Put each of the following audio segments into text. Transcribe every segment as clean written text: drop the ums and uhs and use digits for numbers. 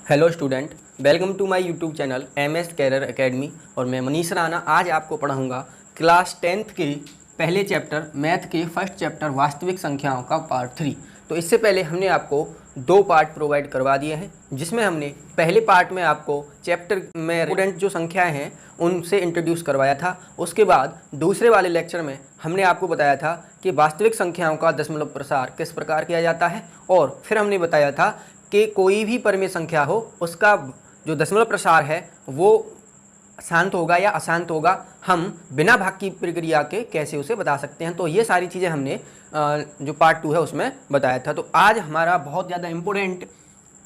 Hello student, welcome to my YouTube channel MS career academy. और मैं मनीष राणा आज आपको पढ़ाऊंगा क्लास 10th के पहले चैप्टर मैथ के फर्स्ट चैप्टर वास्तविक संख्याओं का पार्ट 3। तो इससे पहले हमने आपको दो पार्ट प्रोवाइड करवा दिए हैं, जिसमें हमने पहले पार्ट में आपको चैप्टर में इंपॉर्टेंट जो संख्याएं हैं उनसे इंट्रोड्यूस करवाया था। उसके बाद दूसरे वाले लेक्चर में हमने आपको बताया था कि वास्तविक संख्याओं का दशमलव प्रसार किस प्रकार किया जाता है, और फिर हमने बताया था कि कोई भी परिमेय संख्या हो उसका जो दशमलव प्रसार है वो शांत होगा या अशांत होगा, हम बिना भाग की प्रक्रिया के कैसे उसे बता सकते हैं। तो ये सारी चीज़ें हमने जो पार्ट 2 है उसमें बताया था। तो आज हमारा बहुत ज़्यादा इम्पोर्टेंट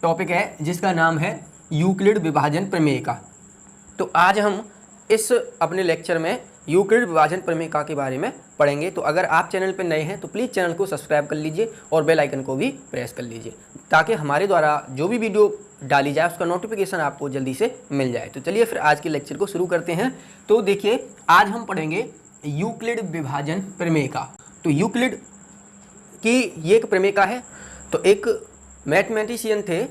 टॉपिक है जिसका नाम है यूक्लिड विभाजन प्रमेय का। तो आज हम इस अपने लेक्चर में यूक्लिड विभाजन प्रमेय के बारे में पढ़ेंगे। तो अगर आप चैनल पर नए हैं तो प्लीज़ चैनल को सब्सक्राइब कर लीजिए और बेल आइकन को भी प्रेस कर लीजिए, ताकि हमारे द्वारा जो भी वीडियो डाली जाए उसका नोटिफिकेशन आपको जल्दी से मिल जाए। तो चलिए फिर आज के लेक्चर को शुरू करते हैं। तो देखिए, आज हम पढ़ेंगे यूक्लिड विभाजन प्रमेय का। तो यूक्लिड की ये एक प्रमेय का है। तो एक मैथमेटिशियन थे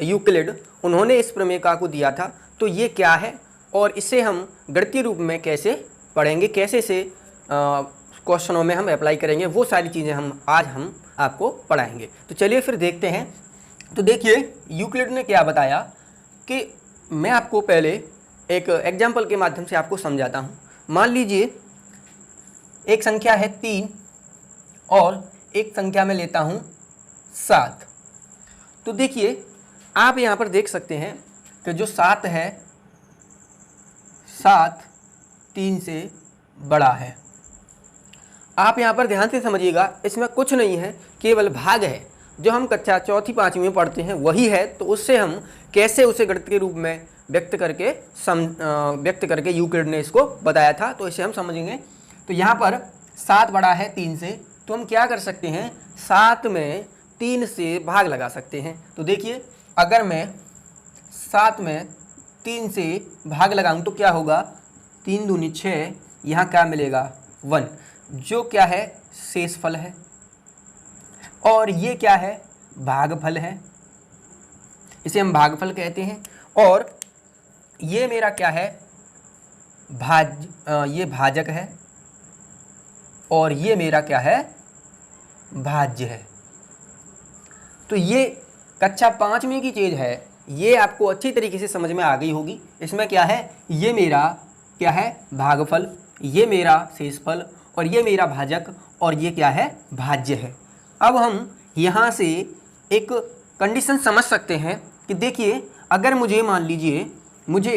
यूक्लिड, उन्होंने इस प्रमेय का को दिया था। तो ये क्या है और इसे हम गणितीय रूप में कैसे पढ़ेंगे, कैसे से क्वेश्चनों में हम अप्लाई करेंगे, वो सारी चीज़ें हम आपको पढ़ाएंगे। तो चलिए फिर देखते हैं। तो देखिए, यूक्लिड ने क्या बताया कि मैं आपको पहले एक एग्जाम्पल के माध्यम से आपको समझाता हूँ। मान लीजिए एक संख्या है 3 और एक संख्या में लेता हूँ 7। तो देखिए, आप यहाँ पर देख सकते हैं कि जो 7 है 7 3 से बड़ा है। आप यहाँ पर ध्यान से समझिएगा, इसमें कुछ नहीं है, केवल भाग है। जो हम कक्षा चौथी पाँचवीं में पढ़ते हैं वही है। तो उससे हम कैसे उसे गणित के रूप में व्यक्त करके यूक्लिड ने इसको बताया था। तो इसे हम समझेंगे। तो यहाँ पर 7 बड़ा है 3 से, तो हम क्या कर सकते हैं, 7 में 3 से भाग लगा सकते हैं। तो देखिए, अगर मैं 7 में 3 से भाग लगाऊं तो क्या होगा, 3 दूनी 6, यहाँ क्या मिलेगा 1, जो क्या है शेषफल है। और ये क्या है, भागफल है, इसे हम भागफल कहते हैं। और ये मेरा क्या है, ये भाजक है, और ये मेरा क्या है, भाज्य है। तो ये कक्षा 5वीं की चीज़ है, ये आपको अच्छी तरीके से समझ में आ गई होगी। इसमें क्या है, ये मेरा क्या है, भागफल, ये मेरा शेषफल, और ये मेरा भाजक, और ये क्या है, भाज्य है। अब हम यहाँ से एक कंडीशन समझ सकते हैं कि देखिए, अगर मुझे मान लीजिए मुझे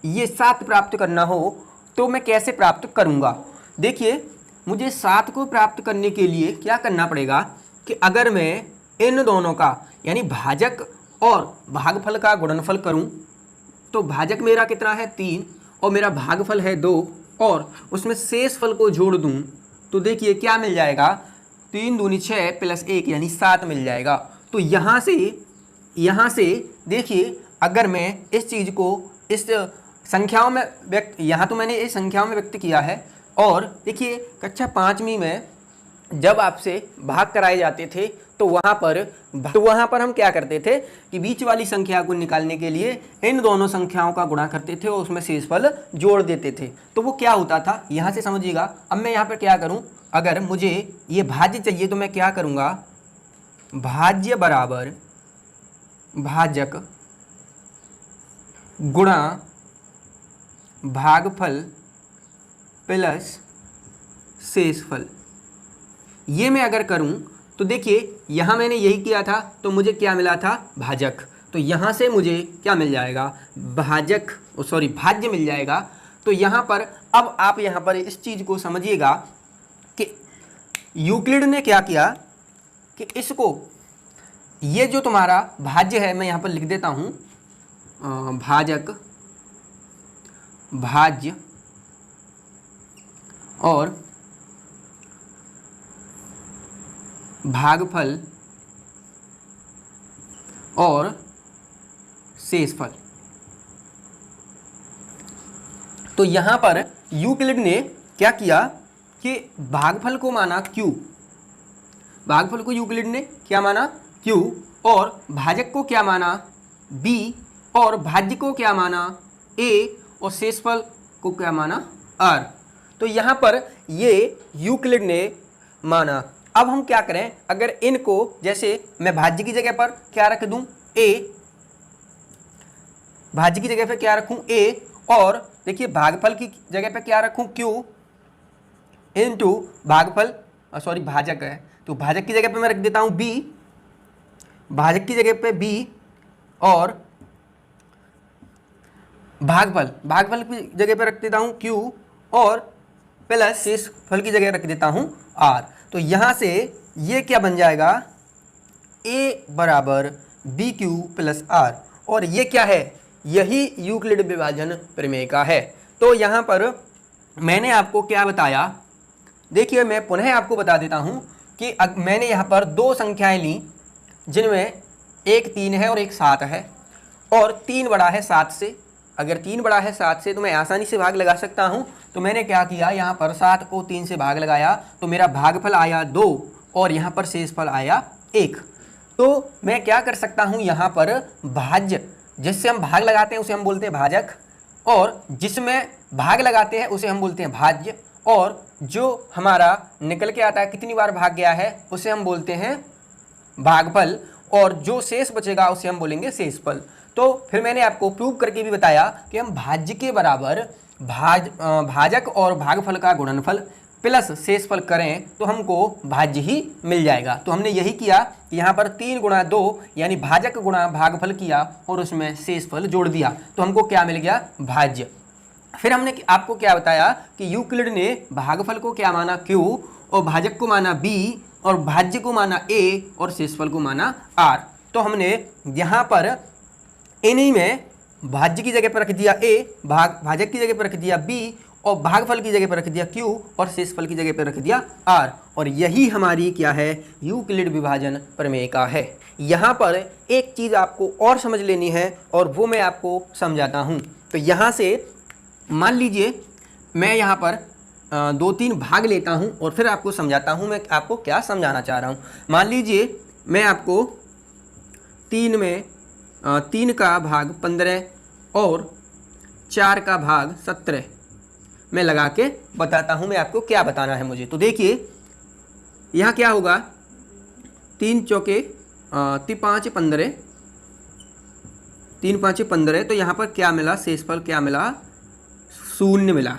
ये 7 प्राप्त करना हो तो मैं कैसे प्राप्त करूँगा। देखिए, मुझे 7 को प्राप्त करने के लिए क्या करना पड़ेगा कि अगर मैं इन दोनों का यानी भाजक और भागफल का गुणनफल करूं, तो भाजक मेरा कितना है 3 और मेरा भागफल है 2, और उसमें शेषफल को जोड़ दूं तो देखिए क्या मिल जाएगा, 3 दूनी 6 प्लस 1 यानी 7 मिल जाएगा। तो यहाँ से देखिए, अगर मैं इस चीज़ को इस संख्याओं में यहाँ तो मैंने इस संख्याओं में व्यक्त किया है। और देखिए, कक्षा 5वीं में जब आपसे भाग कराए जाते थे तो वहाँ पर हम क्या करते थे कि बीच वाली संख्या को निकालने के लिए इन दोनों संख्याओं का गुणा करते थे और उसमें शेषफल जोड़ देते थे। तो वो क्या होता था, यहाँ से समझिएगा। अब मैं यहाँ पर क्या करूँ, अगर मुझे ये भाज्य चाहिए तो मैं क्या करूँगा, भाज्य बराबर भाजक गुणा भागफल प्लस शेषफल। ये मैं अगर करूं तो देखिए, यहाँ मैंने यही किया था तो मुझे क्या मिला था, भाजक। तो यहाँ से मुझे क्या मिल जाएगा, भाज्य मिल जाएगा। तो यहाँ पर अब आप यहाँ पर इस चीज़ को समझिएगा कि यूक्लिड ने क्या किया कि इसको, ये जो तुम्हारा भाज्य है मैं यहाँ पर लिख देता हूँ, भाजक, भाज्य और भागफल और शेषफल। तो यहाँ पर यूक्लिड ने क्या किया कि भागफल को माना Q, भागफल को यूक्लिड ने क्या माना Q, और भाजक को क्या माना B, और भाज्य को क्या माना a और शेषफल को क्या माना r। तो यहाँ पर ये यूक्लिड ने माना। अब हम क्या करें, अगर इनको जैसे मैं भाज्य की जगह पर क्या रख दूं a, भाज्य की जगह पर क्या रखूं a, और देखिए भागफल की जगह पर क्या रखूं q इनटू भागफल सॉरी भाजक है, तो भाजक की जगह पे मैं रख देता हूं b, भाजक की जगह पे b, और भागफल की जगह पे रख देता हूं q, और प्लस शेषफल की जगह रख देता हूं r। तो यहां से ये क्या बन जाएगा, a बराबर बी क्यू प्लस r, और ये क्या है, यही यूक्लिड विभाजन प्रमेय का है। तो यहाँ पर मैंने आपको क्या बताया, देखिए मैं पुनः आपको बता देता हूँ कि मैंने यहाँ पर दो संख्याएं ली जिनमें एक 3 है और एक 7 है, और 3 बड़ा है 7 से। अगर 3 बड़ा है 7 से तो मैं आसानी से भाग लगा सकता हूँ। तो मैंने क्या किया, यहाँ पर 7 को 3 से भाग लगाया तो मेरा भागफल आया 2 और यहाँ पर शेषफल आया 1। तो मैं क्या कर सकता हूँ, यहाँ पर भाज्य जिससे हम भाग लगाते हैं उसे हम बोलते हैं भाजक, और जिसमें भाग लगाते हैं उसे हम बोलते हैं भाज्य, और जो हमारा निकल के आता है कितनी बार भाग गया है उसे हम बोलते हैं भागफल, और जो शेष बचेगा उसे हम बोलेंगे शेषफल। तो फिर मैंने आपको प्रूव करके भी बताया कि हम भाज्य के बराबर भाजक और भागफल का गुणनफल प्लस शेषफल करें तो हमको भाज्य ही मिल जाएगा। तो हमने यही किया कि यहाँ पर 3 गुणा 2 यानी भाजक गुणा भागफल किया और उसमें शेषफल जोड़ दिया, तो हमको क्या मिल गया, भाज्य। फिर हमने आपको क्या बताया कि यूक्लिड ने भागफल को क्या माना q, और भाजक को माना b, और भाज्य को माना a, और शेषफल को माना r। तो हमने यहाँ पर इन्हीं में भाज्य की जगह पर रख दिया a, भाजक की जगह पर रख दिया b, और भागफल की जगह पर रख दिया q, और शेषफल की जगह पर रख दिया r। और यही हमारी क्या है, यूक्लिड विभाजन प्रमेय का है। यहाँ पर एक चीज़ आपको और समझ लेनी है और वो मैं आपको समझाता हूँ। तो यहाँ से मान लीजिए मैं यहाँ पर 2-3 भाग लेता हूँ और फिर आपको समझाता हूँ मैं आपको क्या समझाना चाह रहा हूँ। मान लीजिए मैं आपको 3 में 3 का भाग 15 और 4 का भाग 17 मैं लगा के बताता हूँ मैं आपको क्या बताना है मुझे। तो देखिए यहाँ क्या होगा, 3 चौके 5 15, 3 5 15, तो यहाँ पर क्या मिला, शेषफल क्या मिला, 0 मिला।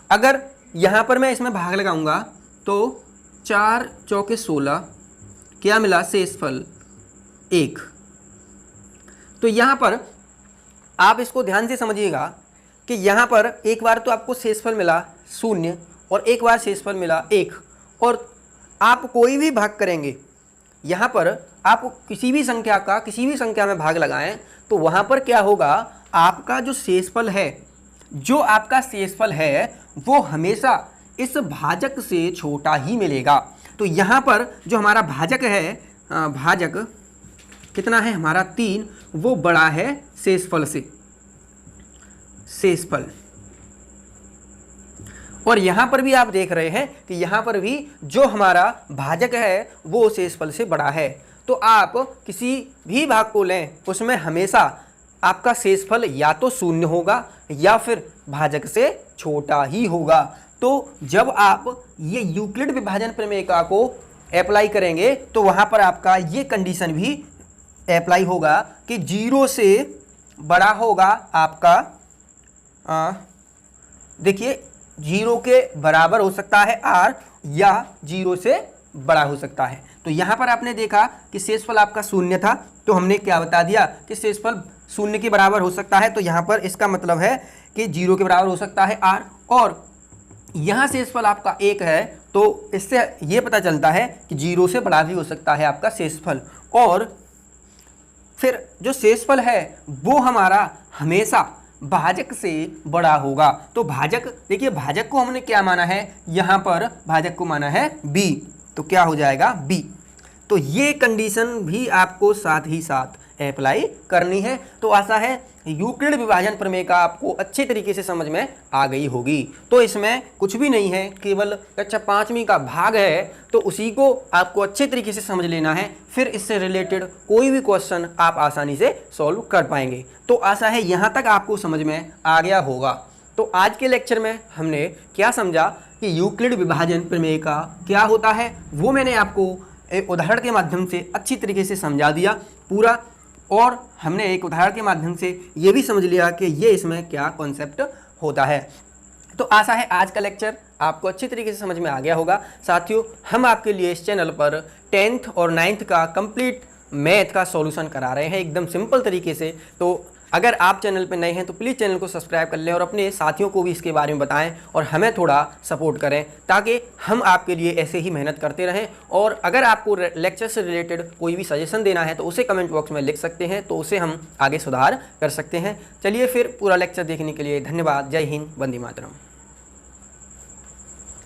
अगर यहाँ पर मैं इसमें भाग लगाऊंगा तो 4 चौके 16, क्या मिला, शेषफल 1। तो यहाँ पर आप इसको ध्यान से समझिएगा कि यहाँ पर एक बार तो आपको शेषफल मिला 0 और एक बार शेषफल मिला 1, और आप कोई भी भाग करेंगे, यहाँ पर आप किसी भी संख्या में भाग लगाएं तो वहाँ पर क्या होगा, आपका जो शेषफल है वो हमेशा इस भाजक से छोटा ही मिलेगा। तो यहाँ पर जो हमारा भाजक है, भाजक कितना है हमारा 3, वो बड़ा है शेषफल से, शेषफल। और यहाँ पर भी आप देख रहे हैं कि यहाँ पर भी जो हमारा भाजक है वो शेषफल से बड़ा है। तो आप किसी भी भाग को लें उसमें हमेशा आपका शेषफल या तो 0 होगा या फिर भाजक से छोटा ही होगा। तो जब आप ये यूक्लिड विभाजन प्रमेय को अप्लाई करेंगे तो वहाँ पर आपका ये कंडीशन भी अप्लाई होगा कि 0 से बड़ा होगा आपका, देखिए 0 के बराबर हो सकता है r या 0 से बड़ा हो सकता है। तो यहाँ पर आपने देखा कि शेषफल आपका 0 था, तो हमने क्या बता दिया कि शेषफल 0 के बराबर हो सकता है। तो यहाँ पर इसका मतलब है कि 0 के बराबर हो सकता है r, और यहाँ शेषफल आपका 1 है, तो इससे ये पता चलता है कि 0 से बड़ा भी हो सकता है आपका शेषफल। और फिर जो शेषफल है वो हमारा हमेशा भाजक से बड़ा होगा। तो भाजक, देखिए भाजक को हमने क्या माना है, यहाँ पर भाजक को माना है b, तो क्या हो जाएगा b। तो ये कंडीशन भी आपको साथ ही साथ अप्लाई करनी है। तो आशा है यूक्लिड विभाजन प्रमेय का आपको अच्छे तरीके से समझ में आ गई होगी। तो इसमें कुछ भी नहीं है, केवल कक्षा 5वीं का भाग है, तो उसी को आपको अच्छे तरीके से समझ लेना है, फिर इससे रिलेटेड कोई भी क्वेश्चन आप आसानी से सॉल्व कर पाएंगे। तो आशा है यहाँ तक आपको समझ में आ गया होगा। तो आज के लेक्चर में हमने क्या समझा कि यूक्लिड विभाजन प्रमेय का क्या होता है, वो मैंने आपको एक उदाहरण के माध्यम से अच्छी तरीके से समझा दिया पूरा, और हमने एक उदाहरण के माध्यम से ये भी समझ लिया कि ये इसमें क्या कॉन्सेप्ट होता है। तो आशा है आज का लेक्चर आपको अच्छी तरीके से समझ में आ गया होगा। साथियों, हम आपके लिए इस चैनल पर 10th और 9th का कंप्लीट मैथ का सॉल्यूशन करा रहे हैं एकदम सिंपल तरीके से। तो अगर आप चैनल पर नए हैं तो प्लीज़ चैनल को सब्सक्राइब कर लें और अपने साथियों को भी इसके बारे में बताएं और हमें थोड़ा सपोर्ट करें, ताकि हम आपके लिए ऐसे ही मेहनत करते रहें। और अगर आपको लेक्चर से रिलेटेड कोई भी सजेशन देना है तो उसे कमेंट बॉक्स में लिख सकते हैं, तो उसे हम आगे सुधार कर सकते हैं। चलिए फिर पूरा लेक्चर देखने के लिए धन्यवाद। जय हिंद, वंदे मातरम।